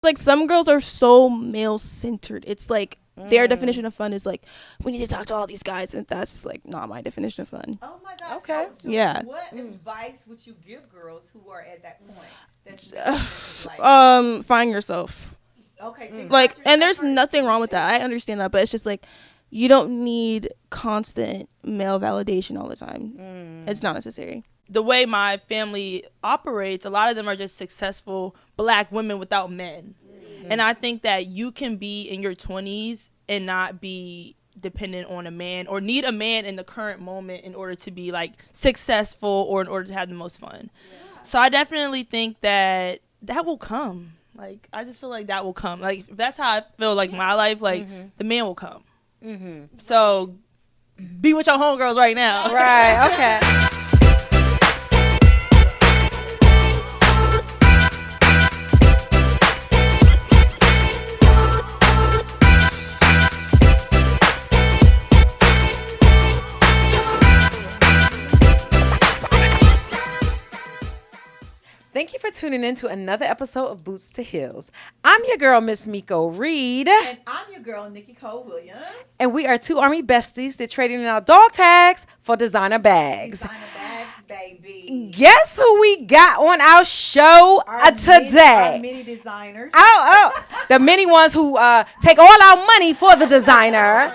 Like, some girls are so male-centered. It's like their definition of fun is like, we need to talk to all these guys, and that's like not my definition of fun. Oh my God. Okay. So Yeah. What advice would you give girls who are at that point? That's Find yourself. okay. Like, and there's nothing wrong with that. I understand that, but it's just like, you don't need constant male validation all the time. It's not necessary. The way my family operates, a lot of them are just successful black women without men. And I think that you can be in your 20s and not be dependent on a man or need a man in the current moment in order to be like successful or in order to have the most fun. Yeah. So I definitely think that will come. Like, I just feel like that will come. Like, if that's how I feel like my life, like the man will come. So be with your homegirls right now. Right. Okay. Thank you for tuning in to another episode of Boots2Heels. I'm your girl, Miss Miko Reed. And I'm your girl, Nikki Williams. And we are two Army besties that trading in our dog tags for designer bags. Designer bags, baby. Guess who we got on our show today? Our mini designers. The mini ones who take all our money for the designer.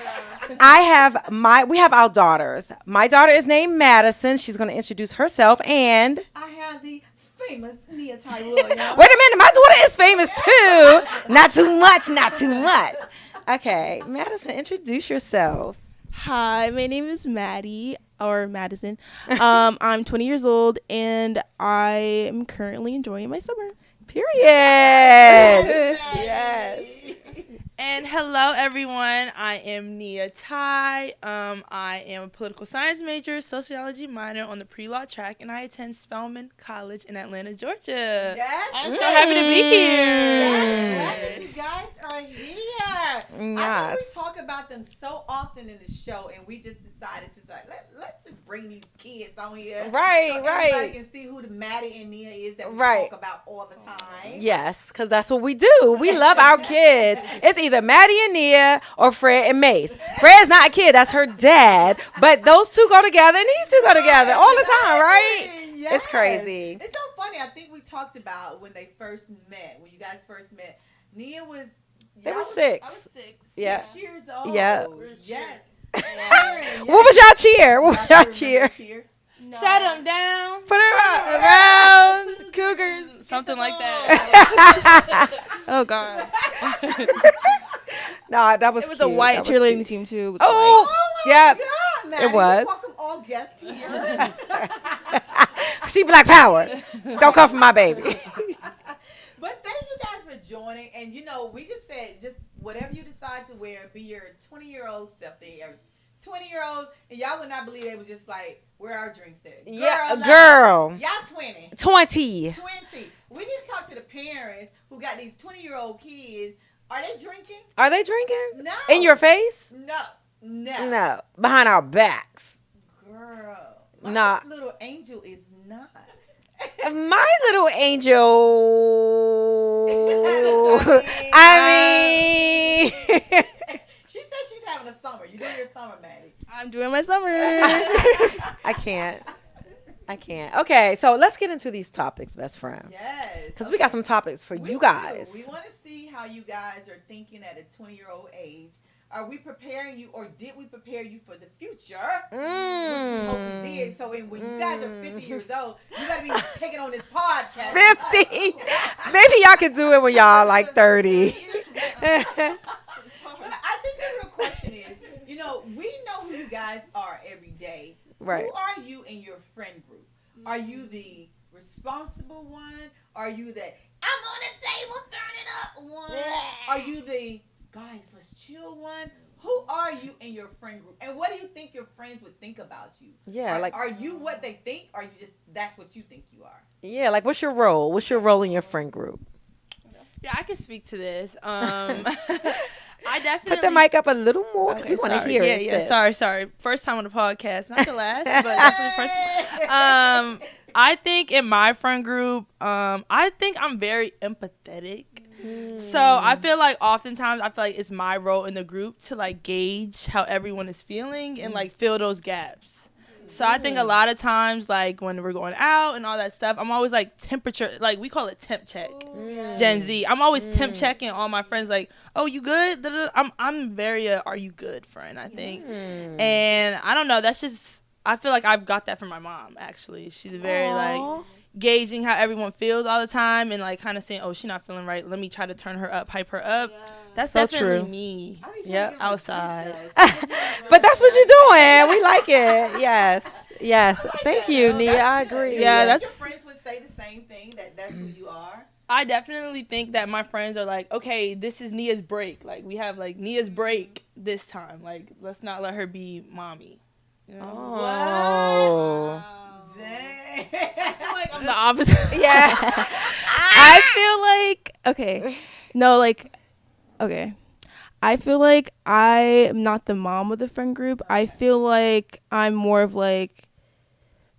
We have our daughters. My daughter is named Madison. She's going to introduce herself, and I have the famous Nia and Williams. Wait a minute, my daughter is famous too. Not too much. Okay, Madison, introduce yourself. Hi, my name is Madi, or Madison. I'm 20 years old, and I am currently enjoying my summer. Period. Yes. And hello, everyone. I am Nia Tai. I am a political science major, sociology minor on the pre-law track, and I attend Spelman College in Atlanta, Georgia. Yes. I'm so happy to be here. Yes, glad that you guys are here. Yes. I think we talk about them so often in the show, and we just decided to like let's just bring these kids on here. Right, so right. Everybody can see who the Maddie and Nia is that we talk about all the time. Yes, because that's what we do. We love our kids. It's either Maddie and Nia or Fred and Mace. Fred's not a kid. That's her dad. But those two go together, and these two go together all the time, right? Yes. It's crazy. It's so funny. I think we talked about when they first met, when you guys first met. Nia was... They were 6. I was 6. Yeah. 6 years old. Yeah. Yeah. What was y'all cheer? What was y'all cheer? No. Shut them down. Put her around. Cougars. Something like that. Oh, God. No, that was It was cute. a white That was cheerleading cute. team, too. Oh, my yeah. God, Maddie. It was. Welcome all guests here. She Black Power. Don't come for my baby. But thank you guys for joining. And, you know, we just said just whatever you decide to wear, be your 20-year-old self there. 20-year-olds, and y'all would not believe they was just like, where our drinks at? Girl. Y'all 20. 20. 20. We need to talk to the parents who got these 20-year-old kids. Are they drinking? Are they drinking? No. In your face? No. No. Behind our backs. Girl. Nah. My little angel is not. My little angel. I mean. She said she's having a summer. You doing your summer, Maddie? I'm doing my summer. I can't. Okay, so let's get into these topics, best friend. Yes. Because we got some topics for you guys. We want to see how you guys are thinking at a 20-year-old age. Are we preparing you, or did we prepare you for the future? Which we hope we did. So when you guys are 50 years old, you got to be taking on this podcast. 50? Maybe y'all can do it when y'all like 30. But I think the real question is, you know, we know who you guys are every day. Right. Who are you in your friend group? Are you the responsible one? Are you the I'm on the table, turn it up one? Are you the guys, let's chill one? Who are you in your friend group? And what do you think your friends would think about you? Yeah, are you what they think, or you just that's what you think you are? Yeah, like what's your role? What's your role in your friend group? Yeah, I can speak to this. I definitely put the mic up a little more because we want to hear it. Yeah. Sorry. First time on the podcast, not the last, but definitely first. I think in my friend group, I think I'm very empathetic. So I feel like oftentimes it's my role in the group to like gauge how everyone is feeling and like fill those gaps. So I think a lot of times, like when we're going out and all that stuff, I'm always like temperature, like we call it temp check. Gen Z. I'm always temp checking all my friends, like, oh, you good? I'm very are you good friend, I think. And I don't know, that's just, I feel like I've got that from my mom, actually. She's very like gauging how everyone feels all the time and like kind of saying, oh, she's not feeling right, let me try to turn her up, hype her up. That's so definitely true. Me. Yep, outside. But that's what you're doing. We like it. Yes. Thank you, Nia. I agree. Yeah, that's. Your friends would say the same thing. That's who you are. I definitely think that my friends are like, okay, this is Nia's break. Like we have like Nia's break this time. Like let's not let her be mommy. You know? Oh. Dang. I feel like I'm the opposite. Yeah. I feel like okay. I feel like I'm not the mom of the friend group. I feel like I'm more of like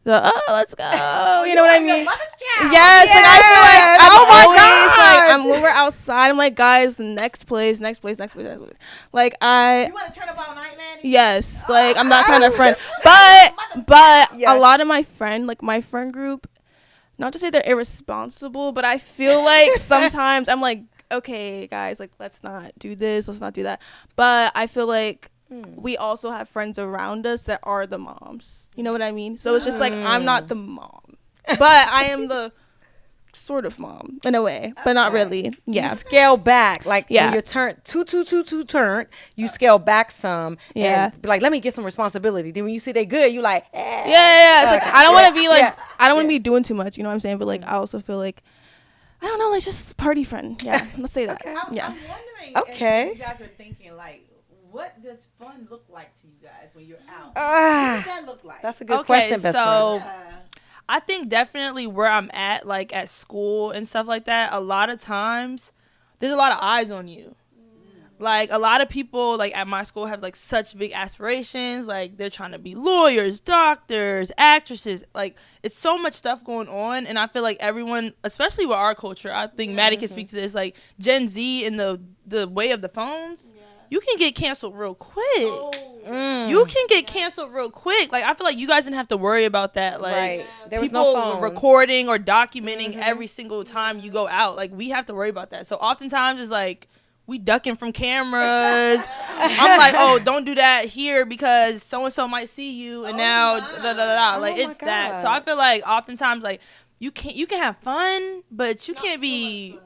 let's go. You know what I mean? Yes. Like I feel like I'm always like when we're outside, I'm like, guys, next place. Like You want to turn up all night, man? Yes. Like I'm that kind of friend. But a lot of my friend group, not to say they're irresponsible, but I feel like sometimes I'm like, okay, guys, like let's not do this, let's not do that. But I feel like we also have friends around us that are the moms. You know what I mean? So it's just like I'm not the mom, but I am the sort of mom in a way, but not really. Yeah. You scale back, like when you're turned turn, you scale back some. And be like, let me get some responsibility. Then when you see they good, you like, yeah. It's like I don't want to be like I don't want to be doing too much. You know what I'm saying? But like I also feel like I don't know, like just party friend. Yeah, let's say that. I'm wondering. Okay. You guys are thinking like, what does fun look like to you guys when you're out? What does that look like? That's a good question, best friend. I think definitely where I'm at, like at school and stuff like that, a lot of times there's a lot of eyes on you. Like a lot of people like at my school have like such big aspirations. Like they're trying to be lawyers, doctors, actresses. Like it's so much stuff going on. And I feel like everyone, especially with our culture, I think Maddie can speak to this, like Gen Z and the way of the phones. You can get canceled real quick. You can get canceled real quick. Like I feel like you guys didn't have to worry about that. Like there was people no phones. recording or documenting every single time you go out. Like we have to worry about that. So oftentimes it's like we ducking from cameras. I'm like, oh, don't do that here because so and so might see you, and now da da da. Like it's that. So I feel like oftentimes like you can have fun, but you can't be.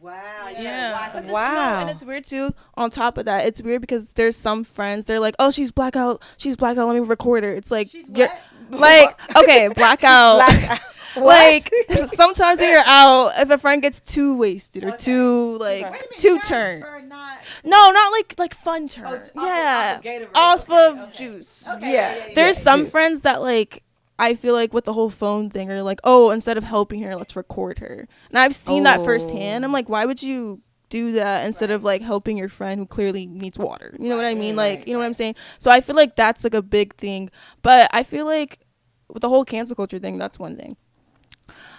Wow. Yeah. Wow. And it's weird too. On top of that, it's weird because there's some friends. They're like, oh, she's blackout. Let me record her. It's like, she's what? Like, okay, blackout. Like sometimes when you're out, if a friend gets too wasted or too too turned. No, not like fun turned. Off of juice. There's some friends that like. I feel like with the whole phone thing or like, oh, instead of helping her, let's record her. And I've seen that firsthand. I'm like, why would you do that instead of like helping your friend who clearly needs water? You know what I mean? Like, you know what I'm saying? So I feel like that's like a big thing. But I feel like with the whole cancel culture thing, that's one thing.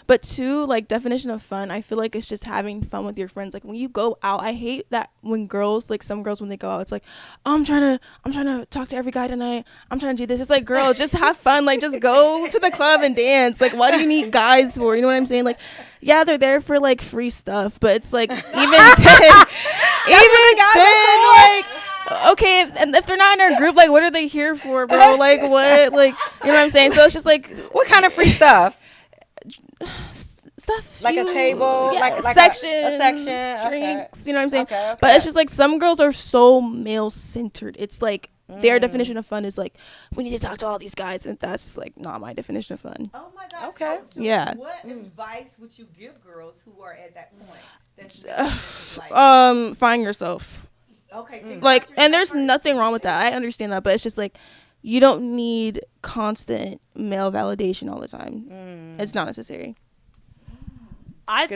But two, like definition of fun, I feel like it's just having fun with your friends. Like when you go out, I hate that when girls, like some girls when they go out, it's like, oh, I'm trying to talk to every guy tonight. I'm trying to do this. It's like, girl, just have fun. Like just go to the club and dance. Like what do you need guys for? You know what I'm saying? Like, yeah, they're there for like free stuff, but it's like even then, like. Okay, and if they're not in our group, like, what are they here for, bro? Like, what? Like, you know what I'm saying? So it's just like, what kind of free stuff? Stuff like a table, like section, a section, drinks. You know what I'm saying? Okay. But it's just like some girls are so male centered. It's like their definition of fun is like we need to talk to all these guys, and that's like not my definition of fun. Oh my God. Okay. So yeah. What advice would you give girls who are at that point? Find yourself. Okay. Like, and there's nothing wrong with that. I understand that, but it's just like you don't need constant male validation all the time. It's not necessary. I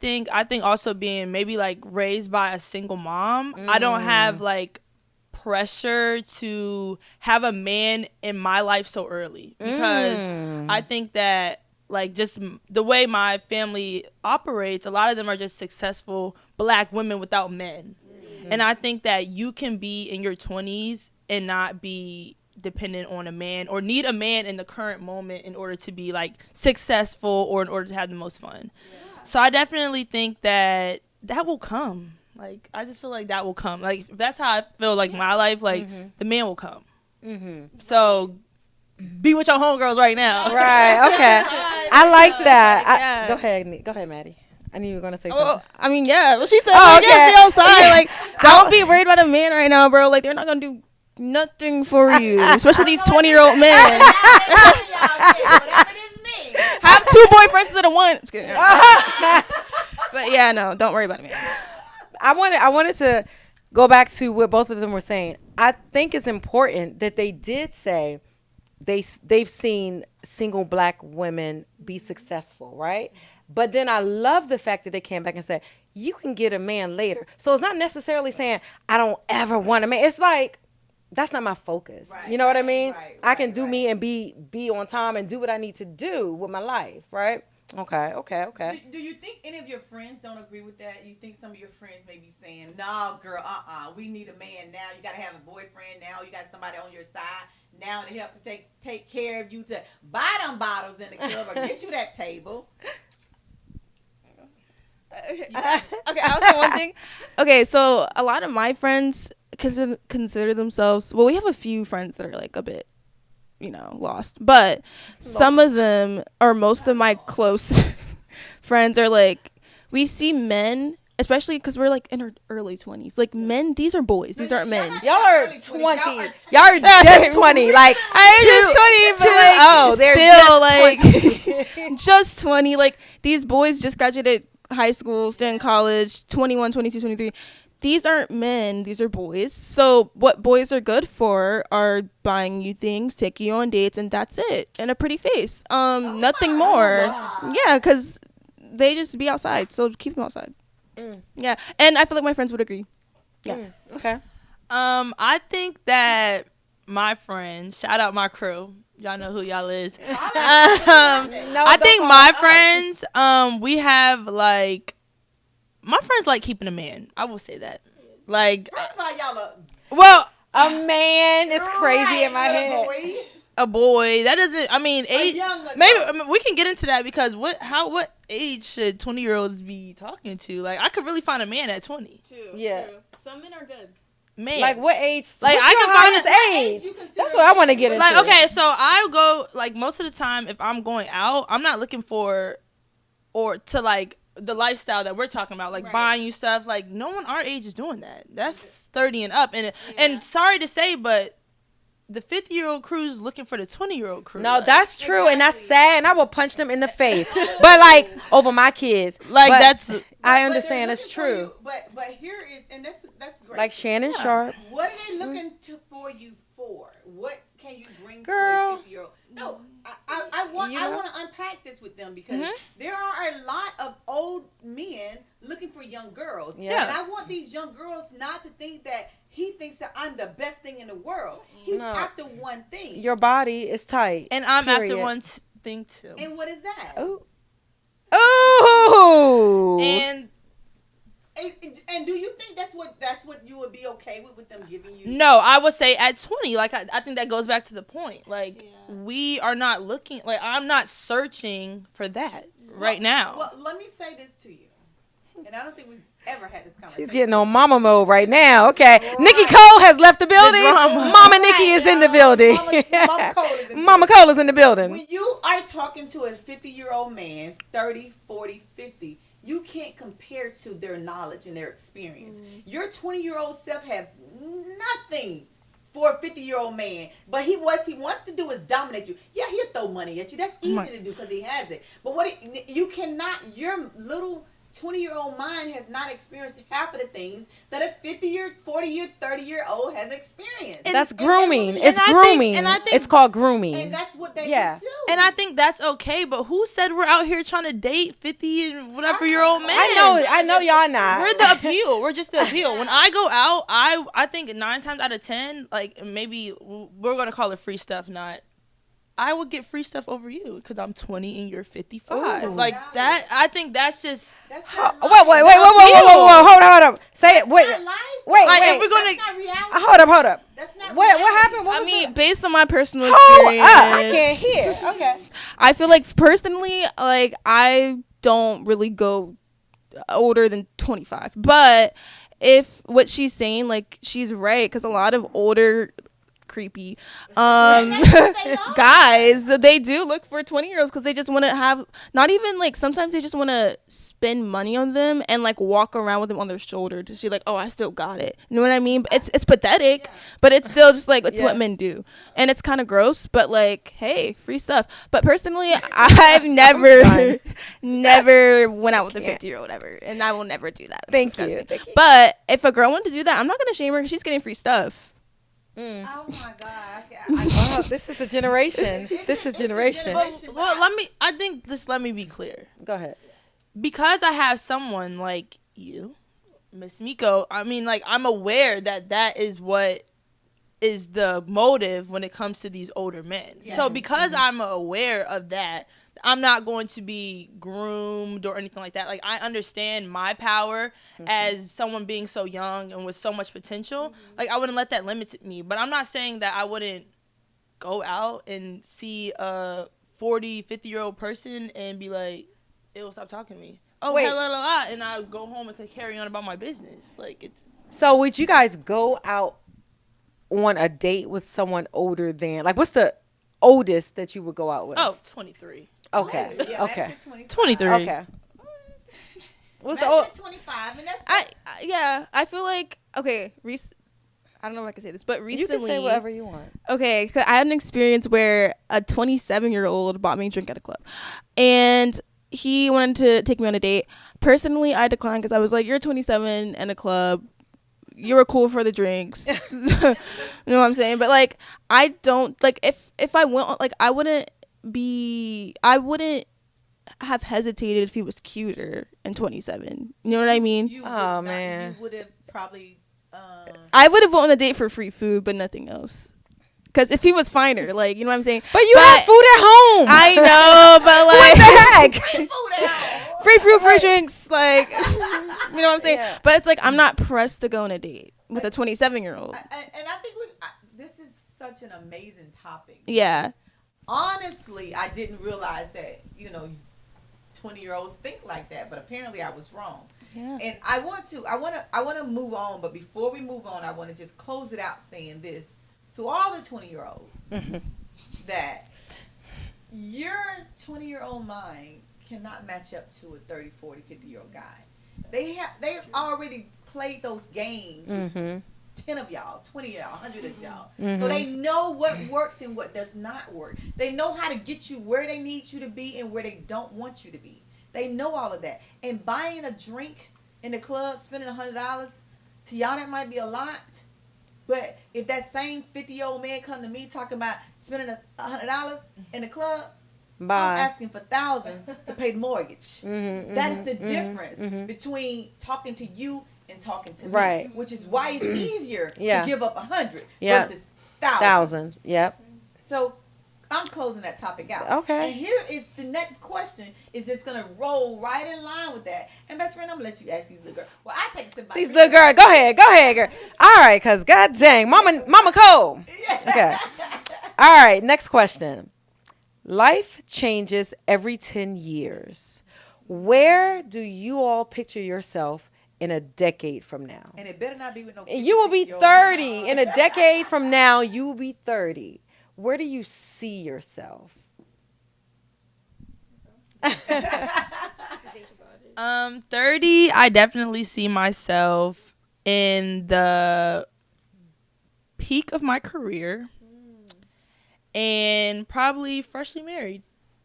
think also being maybe like raised by a single mom, I don't have like pressure to have a man in my life so early because I think that like just the way my family operates, a lot of them are just successful black women without men. And I think that you can be in your 20s and not be dependent on a man or need a man in the current moment in order to be like successful or in order to have the most fun. So I definitely think that will come. Like, I just feel like that will come. Like, if that's how I feel like my life, like the man will come. So be with your homegirls right now. Right. Okay. I like that. Go ahead, Maddie. I knew you were gonna say something. I mean, yeah. Well, she said, okay. yeah, be outside. Like, don't be worried about a man right now, bro. Like, they're not gonna do nothing for you, especially these 20-year-old men. Have 2 boyfriends instead of 1. Just kidding. But yeah, no, don't worry about it, man. I wanted to go back to what both of them were saying. I think it's important that they did say they've seen single black women be successful, right? But then I love the fact that they came back and said, you can get a man later. So it's not necessarily saying, I don't ever want a man. It's like, that's not my focus. Right, you know what I mean? I can do me and be on time and do what I need to do with my life, right? Okay. Do you think any of your friends don't agree with that? You think some of your friends may be saying, no, girl, we need a man now. You got to have a boyfriend now. You got somebody on your side now to help take care of you, to buy them bottles in the club or get you that table. Okay, I'll say one thing. Okay, so a lot of my friends consider themselves, well, we have a few friends that are like a bit, lost, but some of them, or most of my close friends, are like, we see men, especially because we're like in our early 20s, like men, these are boys, these aren't men. Y'all are 20. Y'all are just 20. Like, I am just 20, but they're still like just 20. Like, these boys just graduated high school, still in college, 21, 22, 23. These aren't men, these are boys. So what boys are good for are buying you things, taking you on dates, and that's it. And a pretty face. Nothing more. Yeah, because they just be outside. So keep them outside. Yeah. And I feel like my friends would agree. Yeah. Okay. I think that my friends, shout out my crew. Y'all know who y'all is. I think my friends, we have like, my friends like keeping a man. I will say that. Like, that's why y'all are. Well, a man is crazy in my head. A boy. That doesn't. I mean, age. Maybe we can get into that because what age should 20-year-olds be talking to? Like, I could really find a man at 20. Yeah. Some men are good. Man, like what age? Like, I can find his age. That's what I want to get into. Like, okay, so I go, like, most of the time if I'm going out, I'm not looking for or to like the lifestyle that we're talking about, like buying you stuff. Like, no one our age is doing that. That's 30 and up. And sorry to say, but the 50-year-old crew's looking for the 20-year-old crew. No, like, that's true, exactly. And that's sad. And I will punch them in the face, but like over my kids. Like, that's. I understand it's true. But here is, and that's great. Like Shannon Sharp. What are they looking for you for? What can you bring to a 50-year-old? No, I want to unpack this with them because there are a lot of old men looking for young girls. Yeah. And I want these young girls not to think that he thinks that I'm the best thing in the world. He's after one thing. Your body is tight. And I'm after one thing too. And what is that? Oh. And do you think that's what you would be okay with them giving you? No, I would say at 20. Like, I think that goes back to the point. Like, we are not looking. Like, I'm not searching for that right now. Well, let me say this to you, and I don't think we've ever had this conversation. She's getting on mama mode right now. Okay, right. Nikki Cole has left the building. Mama Nikki is in the building. Mama Cole is in the building. When you are talking to a 50-year-old man, 30, 40, 50. You can't compare to their knowledge and their experience. Your 20-year-old self have nothing for a 50-year-old man. But he wants to do is dominate you. Yeah, he'll throw money at you. That's easy to do because he has it. But you cannot, your little 20-year-old mind has not experienced half of the things that a 50-year, 40-year, 30-year-old has experienced. That's grooming. It's grooming. And I think it's called grooming. And that's what they do. And I think that's okay. But who said we're out here trying to date 50 and whatever-year-old man? I know y'all not. We're the appeal. We're just the appeal. When I go out, I think 9 times out of 10, like maybe we're going to call it free stuff, not I would get free stuff over you because I'm 20 and you're 55. Ooh. Like that, I think that's just. That's Wait, not hold up. Say it. Wait, That's not life. wait. Like, if we're That's gonna. not reality. Hold up. That's not What reality. happened? What I was mean, that? based on my personal Hold experience, up. I can't hear. Okay. I feel like personally, like I don't really go older than 25. But if what she's saying, like she's right, because a lot of older creepy guys, they do look for 20-year-olds because they just want to have, not even like, sometimes they just want to spend money on them and like walk around with them on their shoulder to see like, oh, I still got it. You know what I mean? It's pathetic, but it's still just like, it's what men do, and it's kind of gross, but like, hey, free stuff. But personally, I've never went out with a 50-year-old ever, and I will never do that. It's disgusting. Thank you. But if a girl wanted to do that, I'm not gonna shame her because she's getting free stuff. Oh my God. Wow, this is a generation. This is generation. Well, let me be clear. Go ahead. Because I have someone like you, Miss Miko, I mean, like, I'm aware that is what is the motive when it comes to these older men. Yes. So because I'm aware of that, I'm not going to be groomed or anything like that. Like, I understand my power as someone being so young and with so much potential. Like, I wouldn't let that limit me. But I'm not saying that I wouldn't go out and see a 40, 50-year-old person and be like, ew, stop talking to me. Oh, Wait. hell, and I go home and carry on about my business. Like, it's. So would you guys go out on a date with someone older than, like, what's the oldest that you would go out with? Oh, 23. Okay. Yeah, Okay. Max at 25. 23. Okay. What's the Max old? at 25, and that's I feel like, okay, I don't know if I can say this, but recently, You can say whatever you want. okay, 'cause I had an experience where a 27-year-old bought me a drink at a club, and he wanted to take me on a date. Personally, I declined because I was like, you're 27 in a club, you were cool for the drinks. You know what I'm saying? But like, I don't, like, if I went, like, I wouldn't have hesitated if he was cuter and 27. You know what I mean? You man. You would have probably. I would have went on a date for free food, but nothing else. Because if he was finer, like, you know what I'm saying? But you have food at home. I know, but like, What the heck? Free food out. free food, free drinks, like, you know what I'm saying? Yeah. But it's like, I'm not pressed to go on a date with a 27-year-old. And I think this is such an amazing topic. Yeah. Honestly, I didn't realize that 20-year-olds think like that, but apparently I was wrong. Yeah. And I want to move on, but before we move on, I want to just close it out saying this to all the 20-year-olds that your 20-year-old mind cannot match up to a 30, 40, 50-year-old guy. They've already played those games with 10 of y'all, 20 of y'all, 100 of y'all. So they know what works and what does not work. They know how to get you where they need you to be and where they don't want you to be. They know all of that. And buying a drink in the club, spending $100, to y'all that might be a lot. But if that same 50-year-old man come to me talking about spending $100 in the club, I'm asking for thousands to pay the mortgage. That is the difference between talking to you and talking to me. Which is why it's easier to give up 100 versus thousands. Yep. So I'm closing that topic out. Okay. And here is the next question. Is just gonna roll right in line with that. And best friend, I'm gonna let you ask these little girls. Well, I take somebody. These little girls. Go ahead, girl. All right, cause god dang, Mama Cole. Okay. All right, next question. Life changes every 10 years. Where do you all picture yourself in a decade from now? And it better not be with no. You will be 30. In a decade from now, you will be 30. Where do you see yourself? 30, I definitely see myself in the peak of my career and probably freshly married.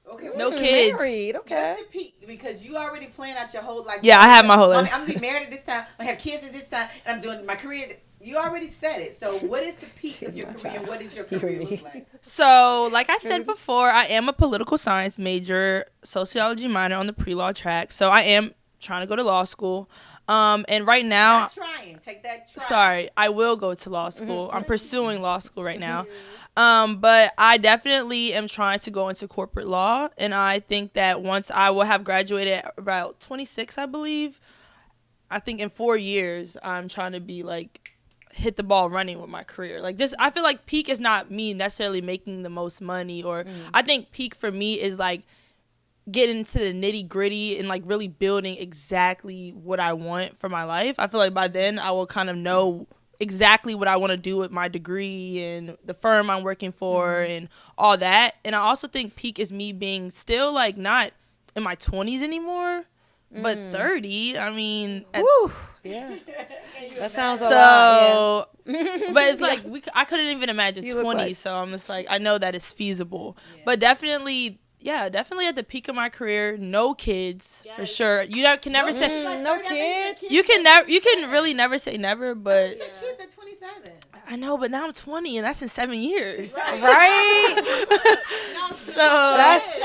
Okay. No kids. Married. Okay. What's the peak? Because you already planned out your whole life. Yeah, I have my whole life. I'm gonna be married at this time. I'm gonna have kids at this time, and I'm doing my career. You already said it. So what is the peak of your career? What does your career look like? So, like I said before, I am a political science major, sociology minor on the pre-law track. So I am trying to go to law school. And right now, Not trying. Take that try. sorry, I will go to law school. I'm pursuing law school right now. But I definitely am trying to go into corporate law, and I think that once I will have graduated at about 26, I believe, I think in 4 years, I'm trying to be like hit the ball running with my career. Like this, I feel like peak is not me necessarily making the most money, or I think peak for me is like getting into the nitty gritty and like really building exactly what I want for my life. I feel like by then I will kind of know exactly what I want to do with my degree and the firm I'm working for and all that. And I also think peak is me being still like not in my 20s anymore, but 30. I mean, yeah, that sounds so, a lot. Yeah. but it's like I couldn't even imagine 20. So I'm just like, I know that it's feasible, but definitely. Yeah, definitely at the peak of my career, no kids for sure. You can never say no kids. You can really never say never, but You said kids at 27. I know, but now I'm 20 and that's in 7 years. Right? So that's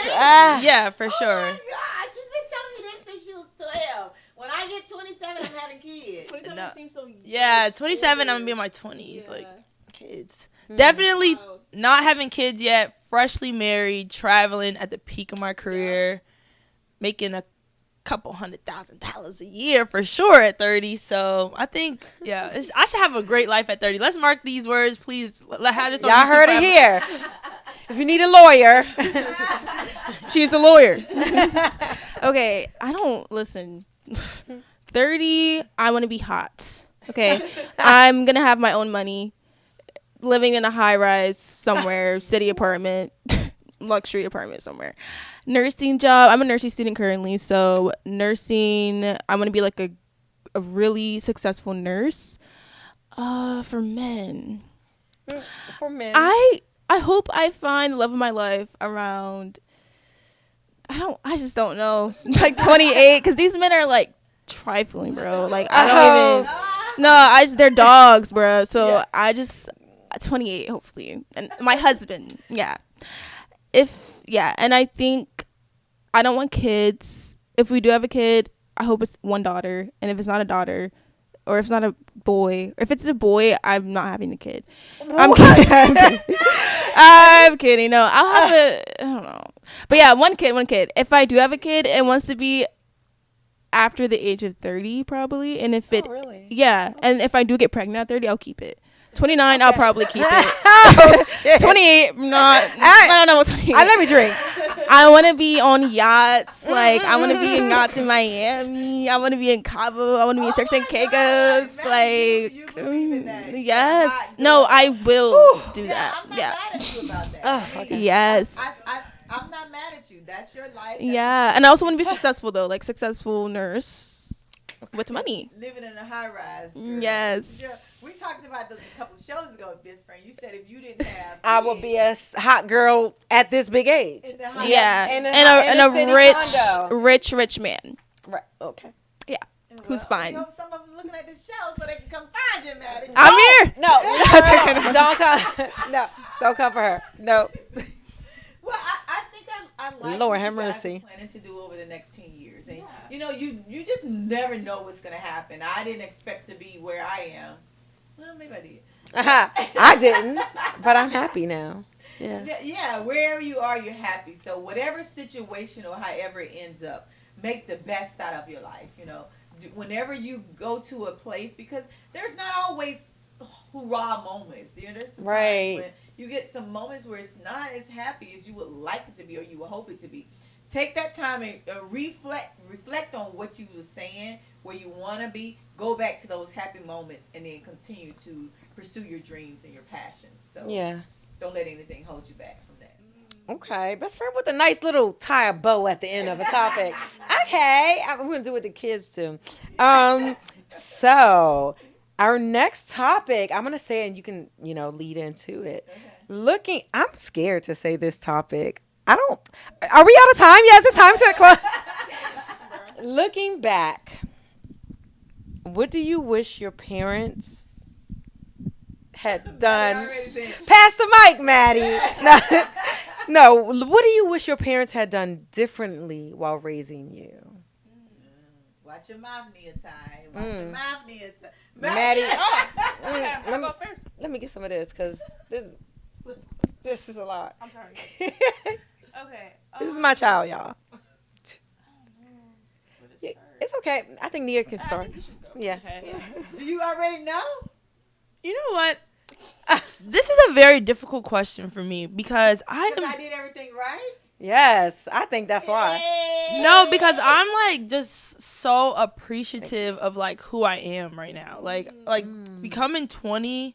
yeah, for sure. Oh my gosh, she's been telling me this since she was 12. When I get 27, I'm having kids. 27 seems so Yeah, 27, I'm gonna be in my 20s, like kids. Definitely not having kids yet. Freshly married, traveling at the peak of my career, making a couple $100,000 a year for sure at 30. So I think, I should have a great life at 30. Let's mark these words, please. Have this on Y'all YouTube heard it forever. here. If you need a lawyer, She's the lawyer. Okay, I don't listen. 30, I want to be hot. Okay, I'm gonna have my own money, living in a high rise somewhere, city apartment, luxury apartment somewhere. Nursing job. I'm a nursing student currently, so nursing. I want to be like a really successful nurse. For men. for men, I hope I find the love of my life around. I just don't know. Like 28, because these men are like trifling, bro. Like I don't even. No, they're dogs, bro. So I just 28, hopefully, and my husband. Yeah, and I think I don't want kids. If we do have a kid, I hope it's one daughter, and if it's not a daughter, or if it's not a boy, or if it's a boy, I'm not having the kid. I'm kidding. I'm kidding. No, I'll have I don't know. But yeah, one kid. If I do have a kid, it wants to be after the age of 30, probably. And if it, really? Yeah, and if I do get pregnant at 30, I'll keep it. 29, I'll probably keep it. Oh, shit. 28, I don't know what 28. Let me drink. I want to be on yachts. Like, I want to be in yachts in Miami. I want to be in Cabo. I want to be in Turks and Caicos. Like, You believe in that. yes. No, I will do that. I'm not Yeah. mad at you about that. Oh, okay. Yes. I'm not mad at you. That's your life. That's Yeah. And I also want to be successful, though. Like, successful nurse with money. living in a high rise. Yes. Yeah, we talked about this a couple of shows ago, best friend. You said if you didn't have I will be a hot girl at this big age. in the high Yeah. In And a a city rich man. Right. Okay. Yeah. Who's fine. We hope some of them looking at this show so they can come find you, Maddie. I'm here. No. Don't come. No. Don't come for her. No. Well, I think I like Lord what have you guys mercy. are planning to do over the next 10 years. And, you know, you just never know what's going to happen. I didn't expect to be where I am. Well, maybe I did. I didn't, but I'm happy now. Yeah. Yeah, wherever you are, you're happy. So whatever situation or however it ends up, make the best out of your life, you know. Whenever you go to a place, because there's not always hoorah moments. There's some times when you get some moments where it's not as happy as you would like it to be or you would hope it to be. Take that time and reflect on what you were saying, where you want to be. Go back to those happy moments and then continue to pursue your dreams and your passions. So don't let anything hold you back from that. Okay, best friend with a nice little tie a bow at the end of a topic. Okay, I'm gonna do it with the kids too. So our next topic, I'm gonna say, and you can, lead into it. Okay. I'm scared to say this topic. Are we out of time? Yes, it's time to close. Looking back, what do you wish your parents had done? Pass the mic, Maddie. No, what do you wish your parents had done differently while raising you? Watch your mouth, Nia Ty. Watch your mouth, Nia Ty. Maddie. I'll go first. Let me get some of this, because this. This is a lot. I'm sorry. Okay. This is my child, y'all. It's okay. I think Nia can start. Yeah. Okay. Do you already know? You know what? This is a very difficult question for me because I did everything right. Yes, I think that's why. No, because I'm like just so appreciative of like who I am right now. Like becoming 20,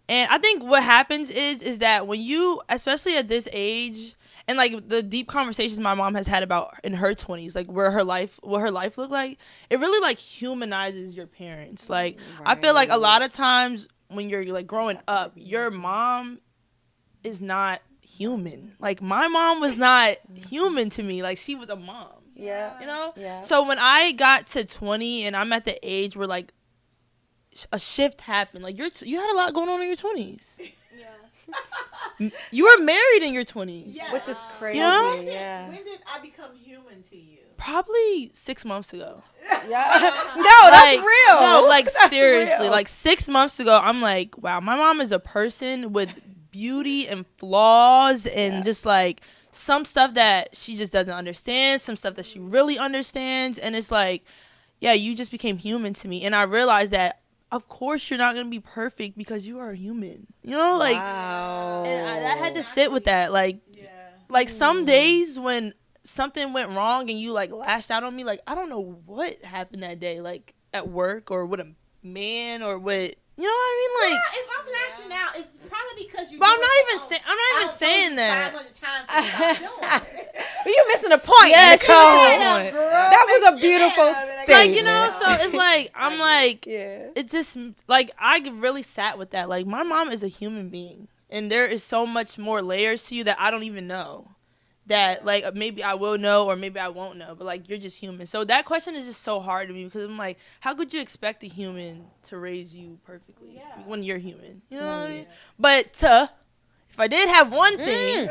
and I think what happens is that when you, especially at this age, and like the deep conversations my mom has had about in her 20s, like what her life looked like, it really like humanizes your parents. Like I feel like a lot of times when you're like growing up, your mom is not human. Like my mom was not human to me. Like she was a mom. Yeah. You know? Yeah. So when I got to 20 and I'm at the age where like a shift happened, like you had a lot going on in your 20s. Yeah. You were married in your 20s. Yeah. Which is crazy. You know? When did I become human to you? Probably 6 months ago. Yeah. No, that's Like, real. No, like That's seriously, real. like 6 months ago, I'm like, wow, my mom is a person with beauty and flaws and just like some stuff that she just doesn't understand, some stuff that she really understands, and it's like, yeah, you just became human to me, and I realized that of course you're not gonna be perfect because you are a human, you know, like, wow. and I had to sit with that, like some days when something went wrong and you like lashed out on me, like I don't know what happened that day, like at work or with a man or with, you know what I mean, like. If I'm lashing out, it's probably because you. But I'm not even saying that. 500 times to stop doing it. But you're missing a point, Yes, Nicole. you're missing a point. That was a beautiful statement. Like, you know, so it's like I'm like, Yeah. it just like I really sat with that. Like my mom is a human being, and there is so much more layers to you that I don't even know. That like maybe I will know or maybe I won't know, but like you're just human. So that question is just so hard to me because I'm like, how could you expect a human to raise you perfectly when you're human? You know what I mean? But if I did have one thing,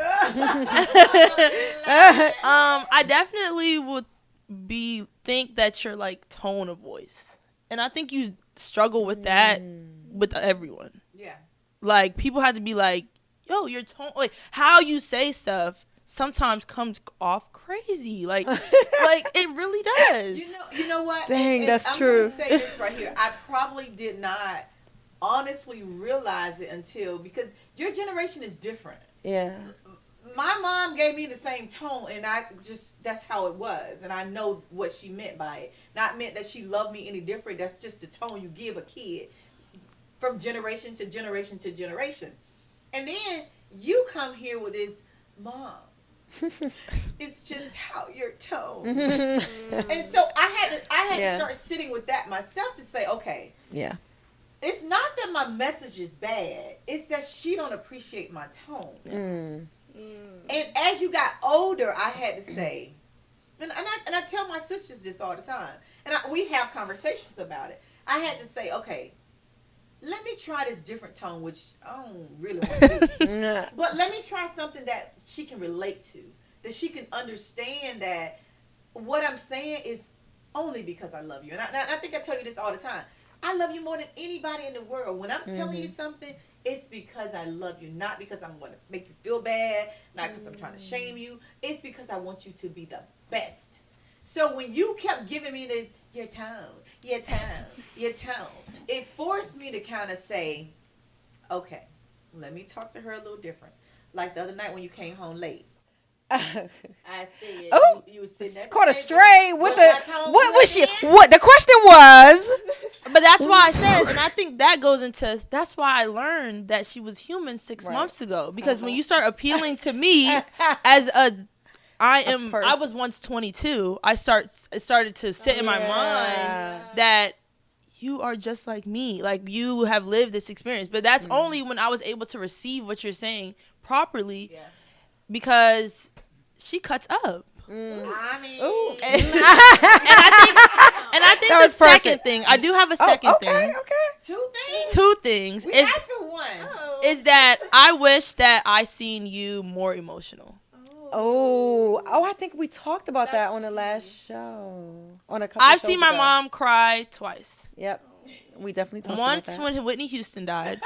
I definitely would think that your like tone of voice, and I think you struggle with that with everyone. Yeah. Like people have to be like, yo, your tone, like how you say stuff sometimes comes off crazy, like it really does. You know what? Dang, that's I'm true. I'm gonna say this right here. I probably did not honestly realize it until, because your generation is different. Yeah. My mom gave me the same tone, and that's how it was, and I know what she meant by it. Not meant that she loved me any different. That's just the tone you give a kid from generation to generation to generation. And then you come here with this, Mom, it's just how your tone. And so I had to start sitting with that myself to say, okay, yeah, it's not that my message is bad, it's that she don't appreciate my tone. And as you got older, I had to say, and I tell my sisters this all the time, and we have conversations about it. I had to say, okay, let me try this different tone, which I don't really want to do. But let me try something that she can relate to, that she can understand that what I'm saying is only because I love you. And I think I tell you this all the time. I love you more than anybody in the world. When I'm telling you something, it's because I love you, not because I'm going to make you feel bad, not because I'm trying to shame you. It's because I want you to be the best. So when you kept giving me this, your tone, it forced me to kind of say, okay, let me talk to her a little different. Like the other night when you came home late. I said, oh, you was sitting there. Caught a stray with what was she? What the question was? But that's why I said, and I think that goes into, that's why I learned that she was human 6 months ago. Because when you start appealing to me as I was once 22. It started to sit in my mind that you are just like me. Like you have lived this experience. But that's only when I was able to receive what you're saying properly, because she cuts up. I mean, and I think the second thing, I do have a second thing. Okay. Two things. We asked for one. Is that I wish that I seen you more emotional. I think we talked about that on the last show. On a couple I've shows seen my ago. mom cry twice. Yep, we definitely talked Once about that. when Whitney Houston died.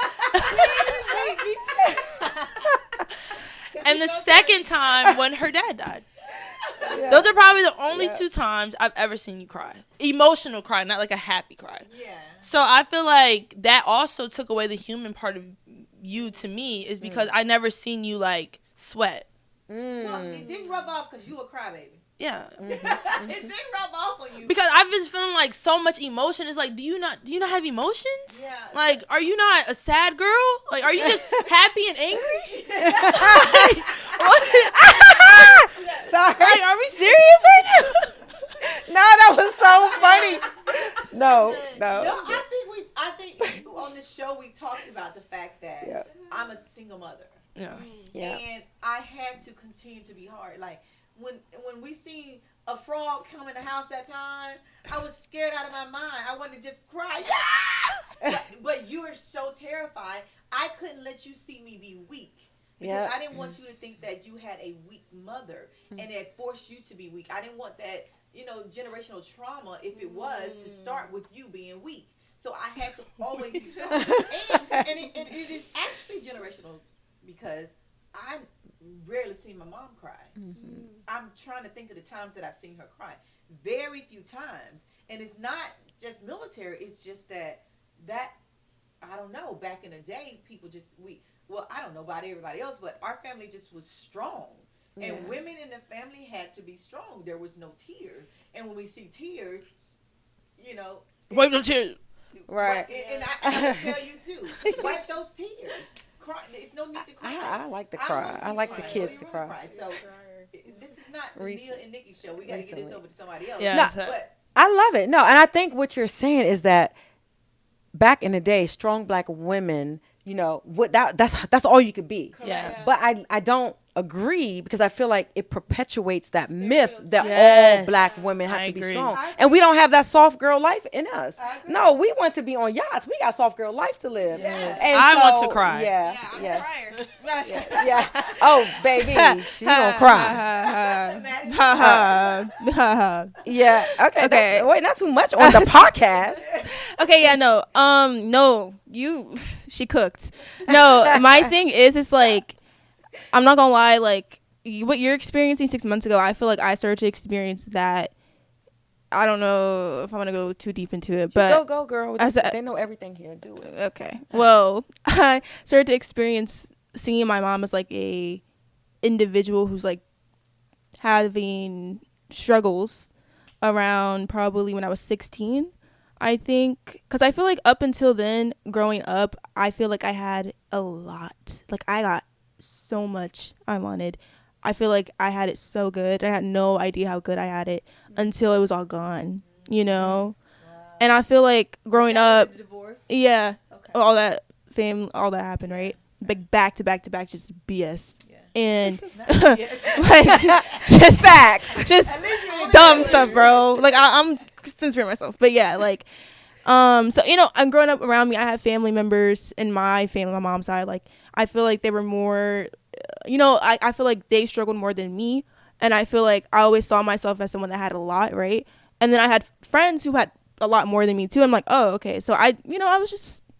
And the second time when her dad died. Yeah. Those are probably the only two times I've ever seen you cry. Emotional cry, not like a happy cry. Yeah. So I feel like that also took away the human part of you to me, is because I never seen you like sweat. Well, it didn't rub off because you a crybaby. Yeah. It didn't rub off on you. Because I've been feeling like so much emotion. It's like, do you not have emotions? Yeah. Like, are you not a sad girl? Like, are you just happy and angry? Like, sorry. Like, are we serious right now? No, that was so funny. No. I think on the show we talked about the fact that I'm a single mother. Yeah. And I had to continue to be hard. Like, when we seen a frog come in the house that time, I was scared out of my mind. I wanted to just cry. Yeah! but you were so terrified. I couldn't let you see me be weak. Because I didn't want you to think that you had a weak mother and it forced you to be weak. I didn't want that, generational trauma, if it was, to start with you being weak. So I had to always be strong. and it is actually generational, because I rarely see my mom cry. Mm-hmm. I'm trying to think of the times that I've seen her cry. Very few times. And it's not just military. It's just that I don't know, back in the day, people just, I don't know about everybody else, but our family just was strong. Yeah. And women in the family had to be strong. There was no tears. And when we see tears, wipe those tears. Right. And I will tell you, too, wipe those tears. Cry. It's no need to cry. I like to cry. I like the kids to cry. So this is not the Nia and Nikki show. We got to get this over to somebody else. Yeah, but I love it. No, and I think what you're saying is that back in the day, strong black women, that's all you could be. Yeah. But I don't agree, because I feel like it perpetuates that myth that all black women have to be strong. And we don't have that soft girl life in us. No, we want to be on yachts. We got soft girl life to live. Yes. And I want to cry. Yeah. I'm a crier. Yeah. Oh, baby, she gonna cry. Yeah. Okay. Wait, not too much on the podcast. Okay. Yeah. No. She cooked. No, my thing is, it's like, I'm not gonna lie, like, what you're experiencing 6 months ago, I feel like I started to experience that. I don't know if I want to go too deep into it, but go girl. They know everything here. Do it. Okay. Well, I started to experience seeing my mom as like a individual who's like having struggles around probably when I was 16, I think, because I feel like up until then, growing up, I feel like I had a lot. Like, I got so much I wanted. I feel like I had it so good. I had no idea how good I had it until it was all gone, Wow. And I feel like growing up, divorce? Yeah, okay. all that happened, right? Back to back, just BS. Yeah. And like just facts, just dumb stuff, bro. Like I'm censoring myself, but yeah, like so I'm growing up around me. I have family members in my family, my mom's side. Like, I feel like they were more, I feel like they struggled more than me. And I feel like I always saw myself as someone that had a lot, right? And then I had friends who had a lot more than me too. I'm like, oh, okay. So I didn't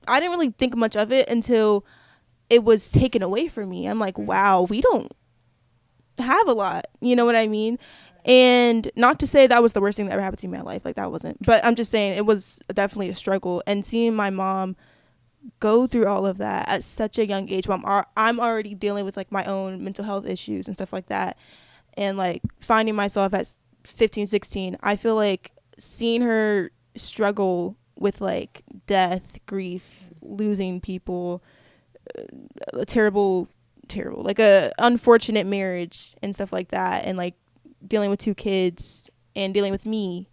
really think much of it until it was taken away from me. I'm like, wow, we don't have a lot. You know what I mean? And not to say that was the worst thing that ever happened to me in my life. Like, that wasn't. But I'm just saying it was definitely a struggle. And seeing my mom go through all of that at such a young age, I'm already dealing with like my own mental health issues and stuff like that, and like finding myself at 15, 16, I feel like seeing her struggle with like death, grief, losing people, a terrible like a unfortunate marriage and stuff like that, and like dealing with 2 kids and dealing with me,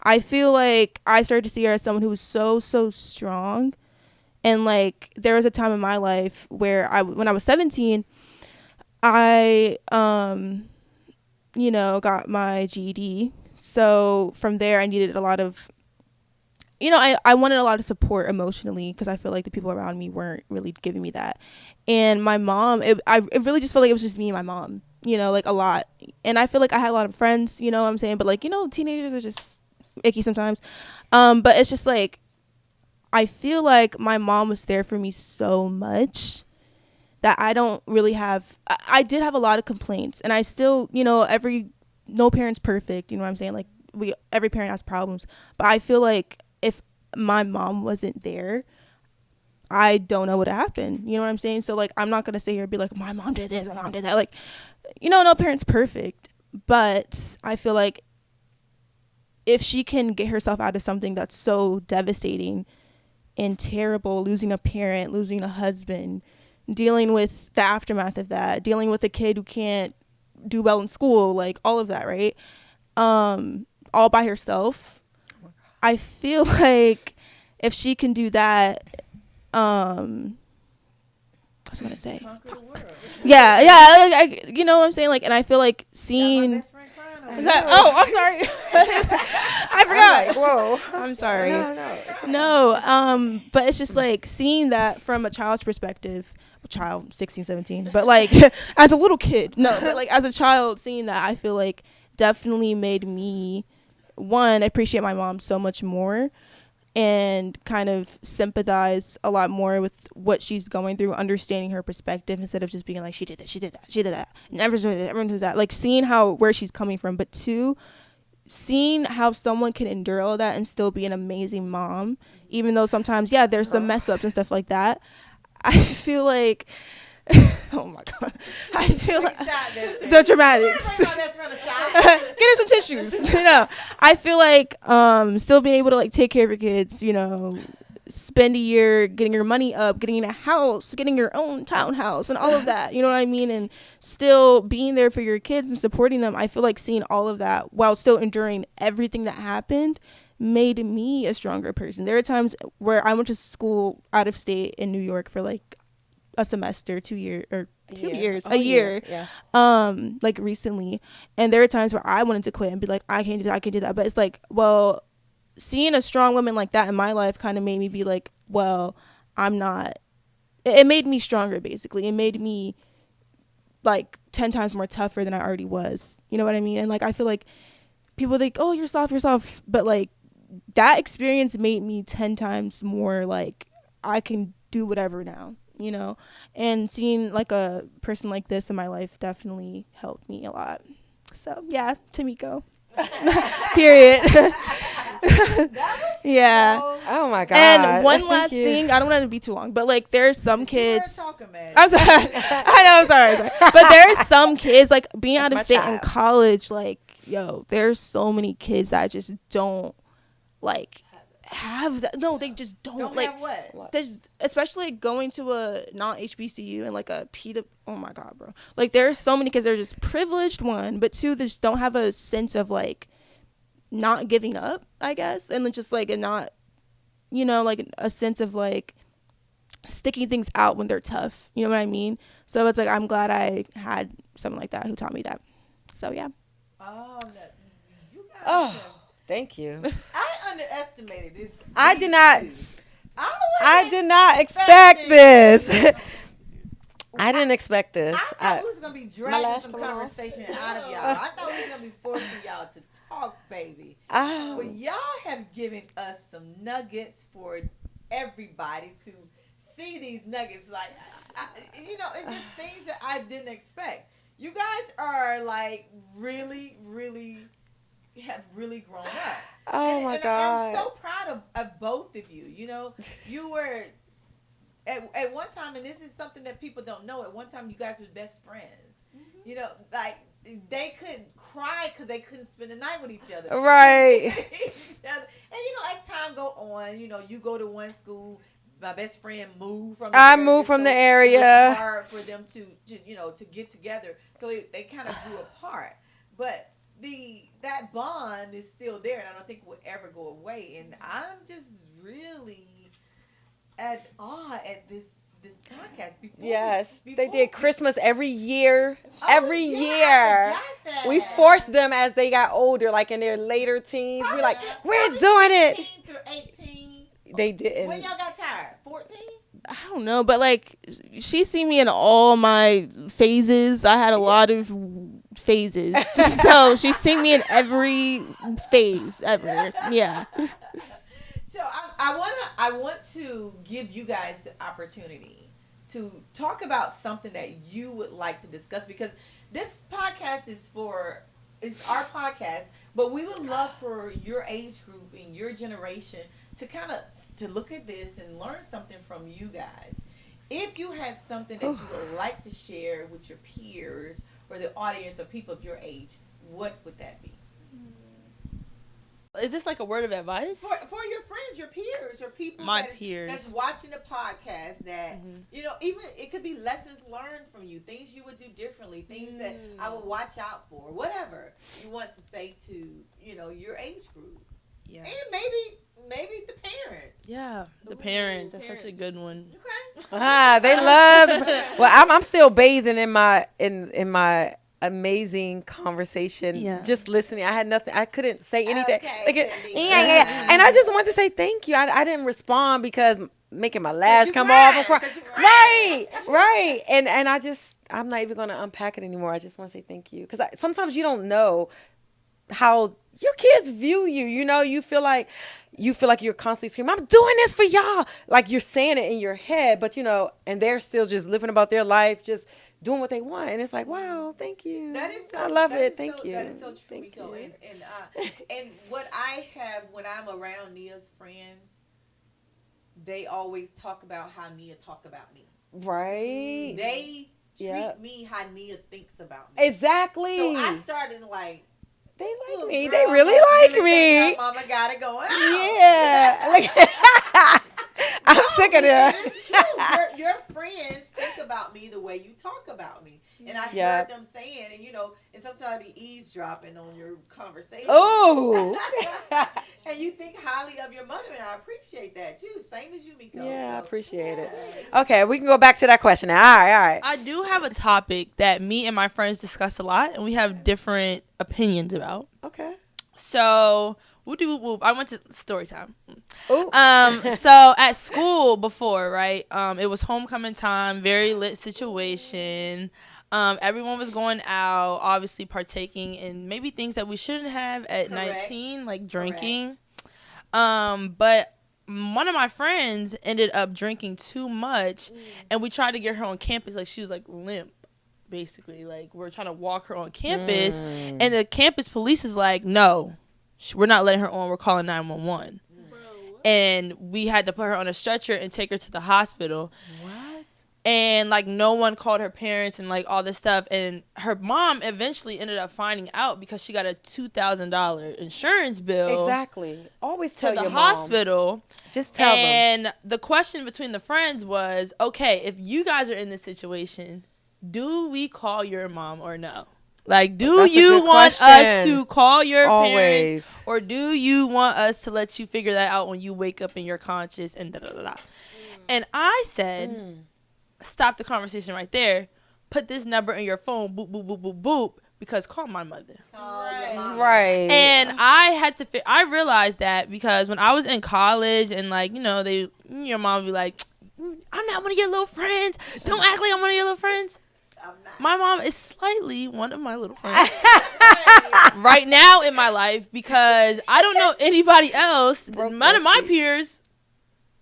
I feel like I started to see her as someone who was so strong. And like, there was a time in my life where when I was 17, I, got my GED. So from there, I needed a lot of, I wanted a lot of support emotionally, because I feel like the people around me weren't really giving me that. And my mom, it really just felt like it was just me and my mom, like a lot. And I feel like I had a lot of friends, what I'm saying? But like, teenagers are just icky sometimes. But it's just like, I feel like my mom was there for me so much that I don't really have. I did have a lot of complaints, and I still, no parent's perfect. You know what I'm saying? Like every parent has problems, but I feel like if my mom wasn't there, I don't know what happened. You know what I'm saying? So like, I'm not gonna sit here and be like, my mom did this, my mom did that. Like, no parent's perfect, but I feel like if she can get herself out of something that's so devastating and terrible, losing a parent, losing a husband, dealing with the aftermath of that, dealing with a kid who can't do well in school, like all of that, right? All by herself. I feel like if she can do that, I was gonna say, yeah, you know what I'm saying, like, and I feel like seeing. I'm sorry. I forgot. Like, whoa. I'm sorry. No. But it's just like seeing that from a child's perspective. Child, 16, 17. But like as a little kid, but like as a child, seeing that, I feel like definitely made me, one, appreciate my mom so much more, and kind of sympathize a lot more with what she's going through, understanding her perspective instead of just being like, she did that. Everyone does that. Like seeing where she's coming from. But two, seeing how someone can endure all that and still be an amazing mom, even though sometimes, there's some mess ups and stuff like that. I feel like, oh my God, I feel like the dramatics. Get her some tissues. I feel like still being able to like take care of your kids, spend a year getting your money up, getting a house, getting your own townhouse and all of that, you know what I mean? And still being there for your kids and supporting them. I feel like seeing all of that while still enduring everything that happened made me a stronger person. There are times where I went to school out of state in New York for like a semester, 2 years, or 2 years, a year. Yeah. Like recently. And there are times where I wanted to quit and be like, I can't do that. But it's like, well, seeing a strong woman like that in my life kind of made me be like, well, I'm not, it made me stronger basically. It made me like 10 times more tougher than I already was. You know what I mean? And like, I feel like people think, oh, you're soft. But like, that experience made me 10 times more like I can do whatever now, and seeing like a person like this in my life definitely helped me a lot. So yeah, to Miko. Period. Yeah. Oh my God. And one last thing, I don't want to be too long, but like there's some kids. I'm sorry. I know, I'm sorry. But there's some kids like being out of state in college, like, there's so many kids that just don't like have that. No, they just don't like have what? There's especially going to a non-HBCU and like a PETA. Oh my God, bro. Like there's so many kids that are just privileged, one, but two, they just don't have a sense of like not giving up, I guess, and then just like not, like a sense of like sticking things out when they're tough. You know what I mean? So it's like I'm glad I had someone like that who taught me that. So yeah. Oh, no, you guys. Oh. Thank you. I underestimated this. I did not expect this. I didn't expect this. I thought we was gonna be dragging some conversation out of y'all. I thought we was gonna be forcing y'all to talk, baby. But y'all have given us some nuggets for everybody to see these nuggets. Like, it's just things that I didn't expect. You guys are like really, really have really grown up. Oh my God. I'm so proud of both of you. You were at one time, and this is something that people don't know, at one time you guys were best friends. Mm-hmm. Like they could cry because they couldn't spend the night with each other. Right. And as time go on, you go to one school. My best friend moved from the area. It's hard for them to get together. So they kind of grew apart. But that bond is still there, and I don't think it will ever go away. And I'm just really at awe at this podcast. They did Christmas every year. Every year. We forced them as they got older, like in their later teens. We're like, we're doing it. 16 through 18. They didn't. When y'all got tired? 14? I don't know, but like she's seen me in all my phases. I had a lot of phases, so she's seen me in every phase ever. Yeah. So I want to give you guys the opportunity to talk about something that you would like to discuss, because this podcast it's our podcast, but we would love for your age group and your generation to kind of to look at this and learn something from you guys. If you have something that you would like to share with your peers or the audience or people of your age, what would that be? Is this like a word of advice? For your friends, your peers, or people that's watching the podcast that, even it could be lessons learned from you, things you would do differently, things that I would watch out for, whatever you want to say to, your age group. Yeah. And maybe the parents. Yeah, the parents. That's such a good one. Okay. They love. Well, I'm still bathing in my amazing conversation. Yeah. Just listening. I had nothing. I couldn't say anything. Okay. And I just wanted to say thank you. I didn't respond because making my lash come off. Right. And I'm not even going to unpack it anymore. I just want to say thank you, because sometimes you don't know how your kids view you. You feel like you're constantly screaming, I'm doing this for y'all. Like you're saying it in your head, but and they're still just living about their life, just doing what they want. And it's like, wow, thank you. That is so, I love it. Thank you. That is so true, Miko. And what I have when I'm around Nia's friends, they always talk about how Nia talk about me. Right. They treat me how Nia thinks about me. Exactly. So I started like, they like me. They really like me. Mama got it going. Yeah. I'm sick of that. It's true. Your friends think about me the way you talk about me. And I heard them saying, and sometimes I be eavesdropping on your conversation. Oh. And you think highly of your mother, and I appreciate that too. Same as you, Miko. Yeah, I appreciate it. Okay, we can go back to that question now. All right. I do have a topic that me and my friends discuss a lot, and we have different opinions about. Okay. So I went to story time. So at school before, right? It was homecoming time, very lit situation. Everyone was going out, obviously partaking in maybe things that we shouldn't have at 19, like drinking. But one of my friends ended up drinking too much, and we tried to get her on campus. Like she was like limp, basically. Like we're trying to walk her on campus, and the campus police is like, no, we're not letting her on. We're calling 911. And we had to put her on a stretcher and take her to the hospital. What? And like no one called her parents and like all this stuff. And her mom eventually ended up finding out because she got a $2,000 insurance bill. Exactly. Always tell your mom. To the mom. Hospital. Just tell them. And the question between the friends was, okay, if you guys are in this situation, do we call your mom or no? Like, do you want us to call your parents, or do you want us to let you figure that out when you wake up and you're conscious and da-da-da-da? And I said, stop the conversation right there. Put this number in your phone, boop, boop, boop, boop, boop, because call my mother. Right. And I had to I realized that because when I was in college and, like, your mom would be like, I'm not one of your little friends. Don't act like I'm one of your little friends. My mom is slightly one of my little friends right now in my life, because I don't know anybody else. None of my peers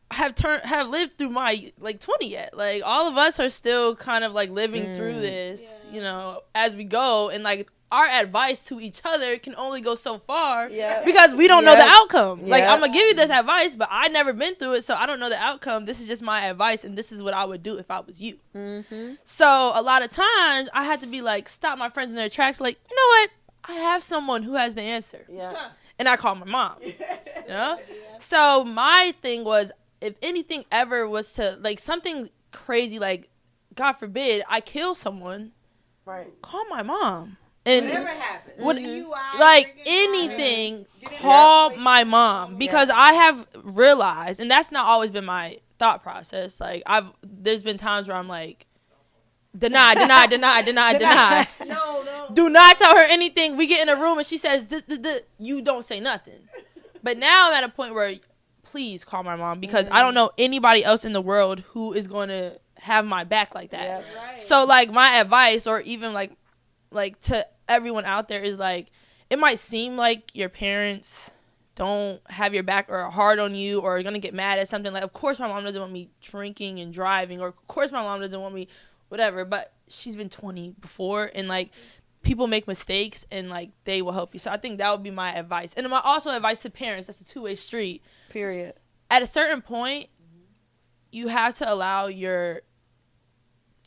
have lived through my 20 yet. Like all of us are still kind of like living through this, as we go, and like our advice to each other can only go so far because we don't know the outcome. Like I'm gonna give you this advice, but I never been through it, so I don't know the outcome. This is just my advice, and this is what I would do if I was you. So a lot of times I had to be like, stop my friends in their tracks. Like, you know what? I have someone who has the answer. And I call my mom. So my thing was, if anything ever was to like something crazy, like God forbid I kill someone, call my mom. And whatever happens, like anything, call my mom, because I have realized, and that's not always been my thought process. Like there's been times where I'm like, deny. No. Do not tell her anything. We get in a room and she says, you don't say nothing. But now I'm at a point where, please call my mom, because I don't know anybody else in the world who is going to have my back like that. So like my advice, or even like to everyone out there, is like, it might seem like your parents don't have your back or are hard on you or are going to get mad at something. Like, of course my mom doesn't want me drinking and driving, or of course my mom doesn't want me whatever, but she's been 20 before, and like people make mistakes and like they will help you. So I think that would be my advice. And my also advice to parents, that's a two-way street. Period. At a certain point, you have to allow your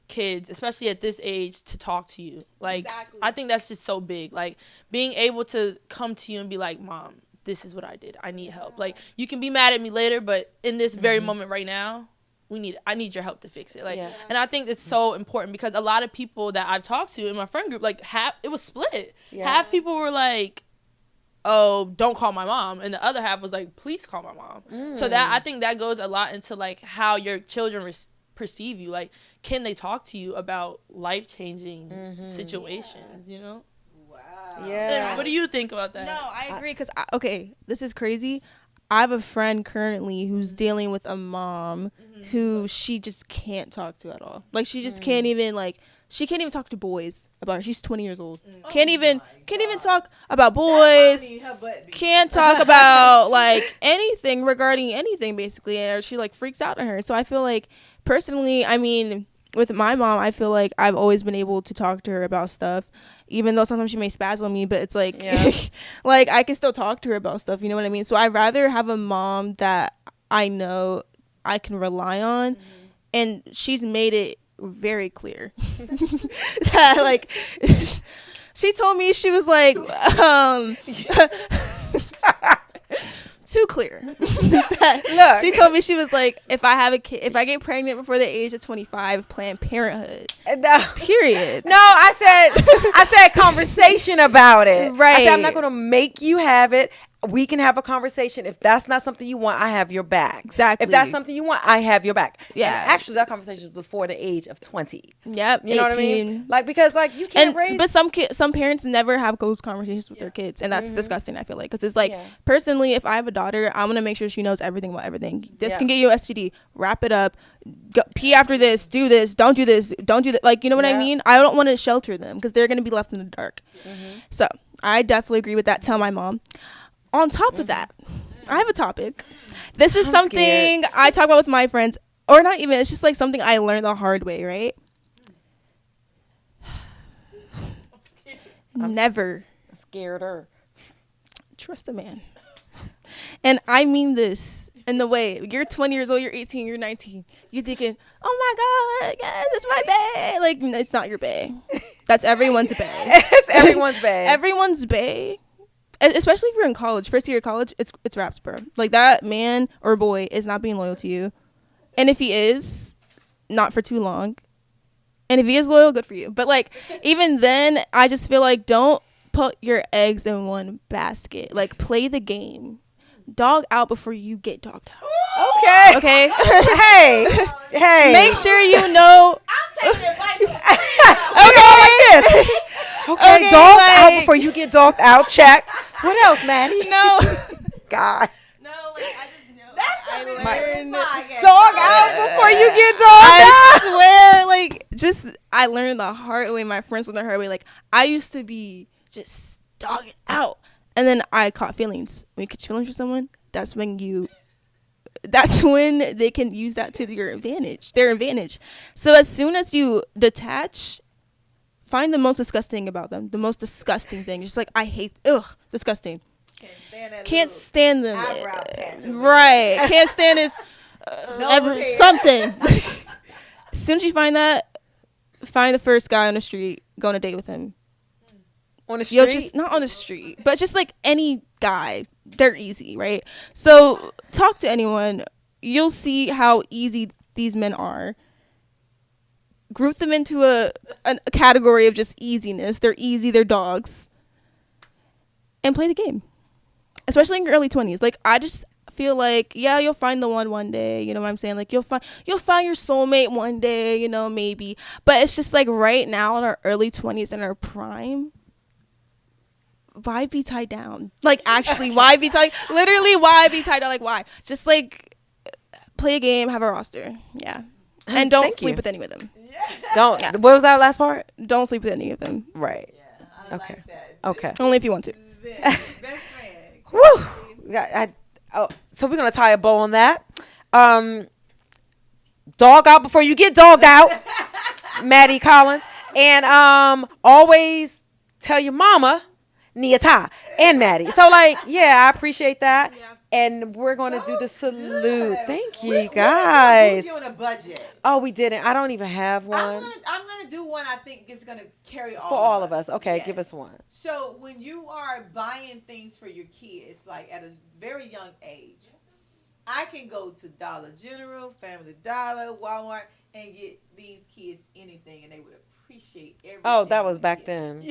kids, especially at this age, to talk to you. Like, exactly. I think that's just so big. Like, being able to come to you and be like, Mom, this is what I did. I need help. Like, you can be mad at me later, but in this very moment right now, I need your help to fix it. Like, and I think it's so important because a lot of people that I've talked to in my friend group, like, it was split. Yeah. Half people were like, oh, don't call my mom, and the other half was like, please call my mom. So that, I think that goes a lot into like how your children perceive you. Like, can they talk to you about life-changing situations, you know? Wow. Yeah. What do you think about that? No, I agree, because okay, this is crazy. I have a friend currently who's dealing with a mom who she just can't talk to at all. Like, she just can't even, like, she can't even talk to boys about her. She's 20 years old. Can't even talk about boys. Can't talk about like anything regarding anything, basically. And she like freaks out on her. So I feel like personally, I mean, with my mom, I feel like I've always been able to talk to her about stuff, even though sometimes she may spaz on me, but it's like, like I can still talk to her about stuff. You know what I mean? So I'd rather have a mom that I know I can rely on, and she's made it very clear that like she told me, she was like too clear. Look, she told me, she was like, if I have a kid, if I get pregnant before the age of 25, Planned Parenthood. Period. No, I said conversation about it. Right. I said, I'm not gonna make you have it. We can have a conversation. If that's not something you want, I have your back. Exactly. If that's something you want, I have your back. Yeah. And actually, that conversation was before the age of 20. Yep. You know 18. what I mean? Like, because like you can't raise. But some parents never have those conversations with their kids, and that's disgusting. I feel like, because it's like, personally, if I have a daughter, I'm gonna make sure she knows everything about everything. This can get you STD. Wrap it up. Go, pee after this. Do this. Don't do this. Don't do that. Like, you know what I mean? I don't want to shelter them because they're gonna be left in the dark. So I definitely agree with that. Tell my mom. On top of that, I have a topic. This is something I talk about with my friends, or not even. It's just like something I learned the hard way, right? Never. I'm scared her. Trust a man. And I mean this in the way, you're 20 years old, you're 18, you're 19. You're thinking, oh my God, yes, it's my bae. Like, it's not your bae. That's everyone's bae. It's everyone's bae. Everyone's bae. Especially if you're in college, first year of college, it's wraps, bro. Like, that man or boy is not being loyal to you. And if he is, not for too long. And if he is loyal, good for you. But, like, even then, I just feel like, don't put your eggs in one basket. Like, play the game. Dog out before you get dogged out. Okay? Hey. Make sure you know. I'm taking advice. Okay. Like this. Okay, dog out before you get dogged out. Check. What else, Maddie? No. God. No, like, I just know. That's dog out before you get dogged out. I swear, like, I learned the hard way. My friends learned the hard way. Like, I used to be just dogging out. And then I caught feelings. When you catch feelings for someone, that's when they can use that to their advantage. So as soon as you detach, find the most disgusting about them. The most disgusting thing. Just like, I hate, disgusting. Can't stand them. Right. Can't stand his something. As soon as you find that, find the first guy on the street, go on a date with him. On the street? Just not on the street, but just like any guy. They're easy, right? So talk to anyone. You'll see how easy these men are. Group them into a category of just easiness. They're easy. They're dogs. And play the game. Especially in your early 20s. Like, I just feel like, you'll find the one day. You know what I'm saying? Like, you'll find your soulmate one day, you know, maybe. But it's just like right now in our early 20s, in our prime, why be tied down? Like, actually, why be tied? Literally, why be tied down? Like, why? Just like play a game, have a roster. Yeah. And don't sleep with any of them. Don't. Yeah. What was our last part? Don't sleep with any of them. Right. Yeah, I okay. Like that. Okay. Only if you want to. Best friend. Woo. So we're gonna tie a bow on that. Dog out before you get dogged out, Maddie Collins, and always tell your mama, Nia and Maddie. So like, yeah, I appreciate that. Yeah. And we're going to do the salute. Good. Thank you, guys. We're on a budget. Oh, we didn't. I don't even have one. I'm gonna do one. I think is gonna carry all of us. Okay, yes. Give us one. So when you are buying things for your kids, like at a very young age, I can go to Dollar General, Family Dollar, Walmart, and get these kids anything, and they would appreciate everything. Oh, that was back then.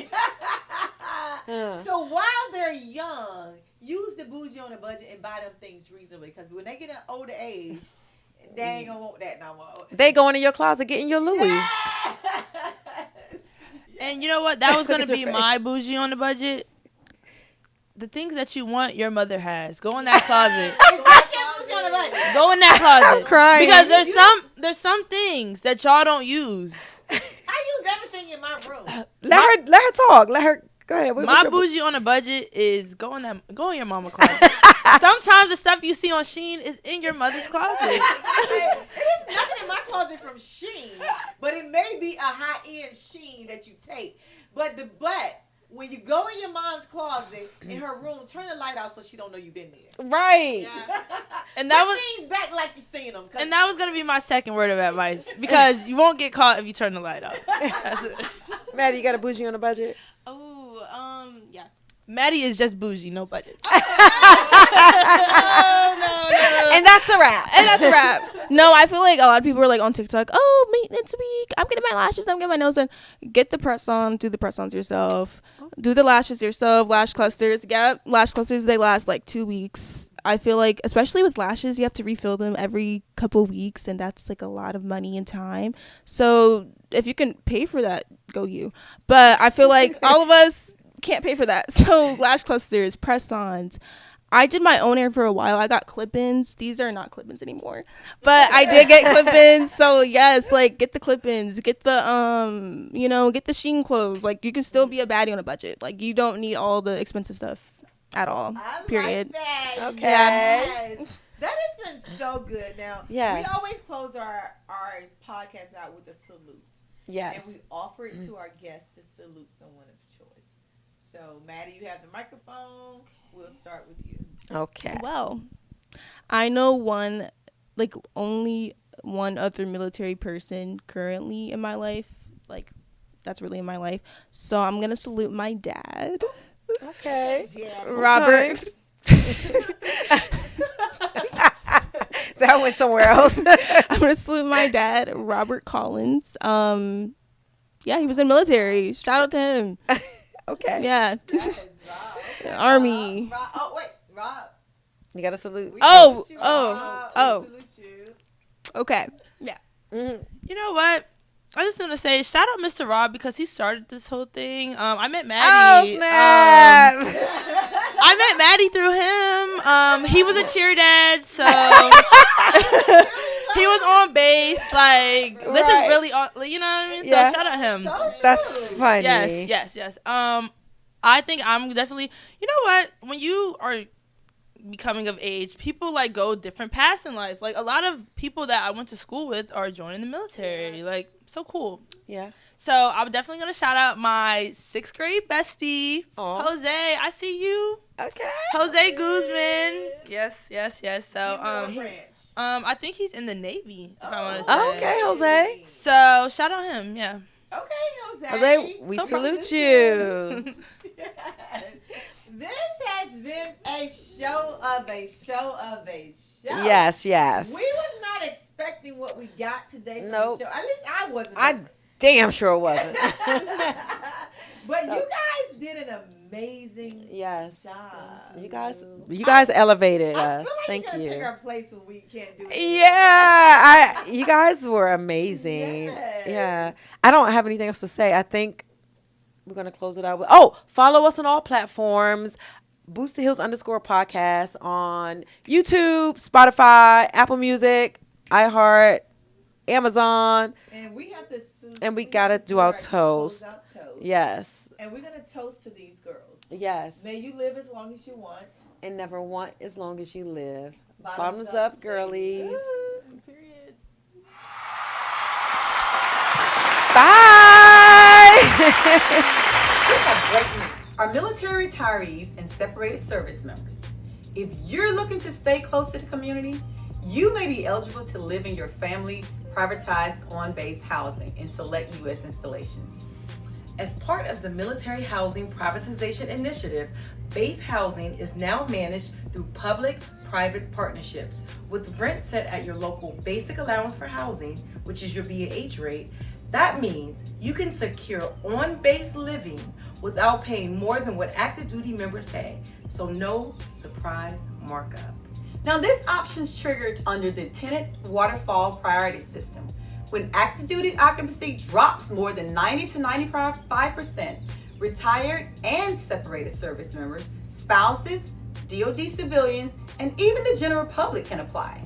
Yeah. So while they're young, use the bougie on a budget and buy them things reasonably, because when they get an older age, they ain't gonna want that no more. They go into your closet getting your Louis. Yes. And you know what? That was gonna be my bougie on the budget. The things that you want, your mother has. Go in that closet. Go in that closet. I'm crying. Because there's some things that y'all don't use. I use everything in my room. Let her talk. Let her go ahead. My bougie on a budget is go in your mama closet. Sometimes the stuff you see on Shein is in your mother's closet. It is nothing in my closet from Shein, but it may be a high-end Shein that you take. But when you go in your mom's closet in her room, turn the light out so she don't know you've been there. Right. Yeah. And that was things back like you seen them. And that was gonna be my second word of advice, because you won't get caught if you turn the light out. That's it. Maddie, you got a bougie on a budget? Yeah. Maddie is just bougie, no budget. No. And that's a wrap. No, I feel like a lot of people are like on TikTok, oh, maintenance week, I'm getting my lashes, I'm getting my nails done. Get the press on, do the press ons yourself. Do the lashes yourself, lash clusters. Yeah, lash clusters, they last like 2 weeks. I feel like, especially with lashes, you have to refill them every couple weeks, and that's like a lot of money and time. So if you can pay for that, go you. But I feel like all of us can't pay for that. So lash clusters, press-ons. I did my own hair for a while. I got clip-ins. These are not clip-ins anymore, but I did get clip-ins. So yes, like get the clip-ins, get the get the Shein clothes. Like you can still be a baddie on a budget. Like you don't need all the expensive stuff at all. Period. Like that. Okay. Yes. That has been so good. Now, yes. We always close our podcast out with a salute. Yes. And we offer it to our guests to salute someone of choice. So, Maddie, you have the microphone. We'll start with you. Okay. Well, I know only one other military person currently in my life. Like, that's really in my life. So I'm going to salute my dad. Okay. Robert. That went somewhere else. I'm going to salute my dad, Robert Collins. Yeah, he was in the military. Shout out to him. Okay. Yeah. That is Rob. Army. Rob. Oh, wait. Rob. You got to salute. We Oh. salute you. Okay. Yeah. Mm-hmm. You know what? I just want to say shout out Mr. Rob, because he started this whole thing. I met Oh, Maddie. snap. I met Maddie through him. He was a cheer dad, so he was on base. Like, this is really, you know what I mean? So Yeah. shout out him. So That's true. funny. Yes. I think I'm definitely, you know what? When you are becoming of age, people like go different paths in life. Like a lot of people that I went to school with are joining the military. Like, so cool. Yeah. So I'm definitely gonna shout out my 6th grade bestie, Aw. Jose. I see you, Okay. Jose Guzman. Yes. So Branch. I think he's in the Navy, if I want to say. Oh, okay, Jose. So shout out him. Yeah. Okay, Jose. Jose, we salute you. This has been a show of a show. Yes. We was not expecting what we got today from Nope. the show. At least I wasn't. I damn sure wasn't. But you guys did an amazing Yes. job. You guys elevated I us. feel like Thank you're gonna take you. our place when we can't do it. Yeah, you guys were amazing. Yes. Yeah. I don't have anything else to say. I think we're going to close it out with, follow us on all platforms. Boots2Heels _podcast on YouTube, Spotify, Apple Music, iHeart, Amazon. And we have to And we got to do our toast. Close out toast. Yes. And we're going to toast to these girls. Yes. May you live as long as you want. And never want as long as you live. Bottoms up, girlies. Period. Bye. We have great news. Our military retirees and separated service members. If you're looking to stay close to the community, you may be eligible to live in your family privatized on-base housing in select U.S. installations. As part of the Military Housing Privatization Initiative, base housing is now managed through public-private partnerships with rent set at your local basic allowance for housing, which is your BAH rate. That means you can secure on-base living without paying more than what active duty members pay. So no surprise markup. Now this option is triggered under the tenant waterfall priority system. When active duty occupancy drops more than 90 to 95%, retired and separated service members, spouses, DoD civilians, and even the general public can apply.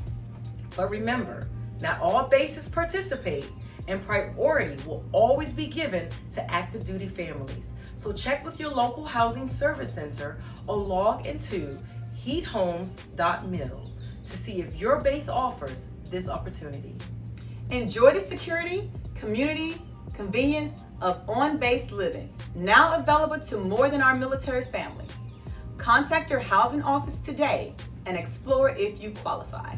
But remember, not all bases participate, and priority will always be given to active duty families. So check with your local housing service center or log into heathomes.mil to see if your base offers this opportunity. Enjoy the security, community, convenience of on-base living, now available to more than our military family. Contact your housing office today and explore if you qualify.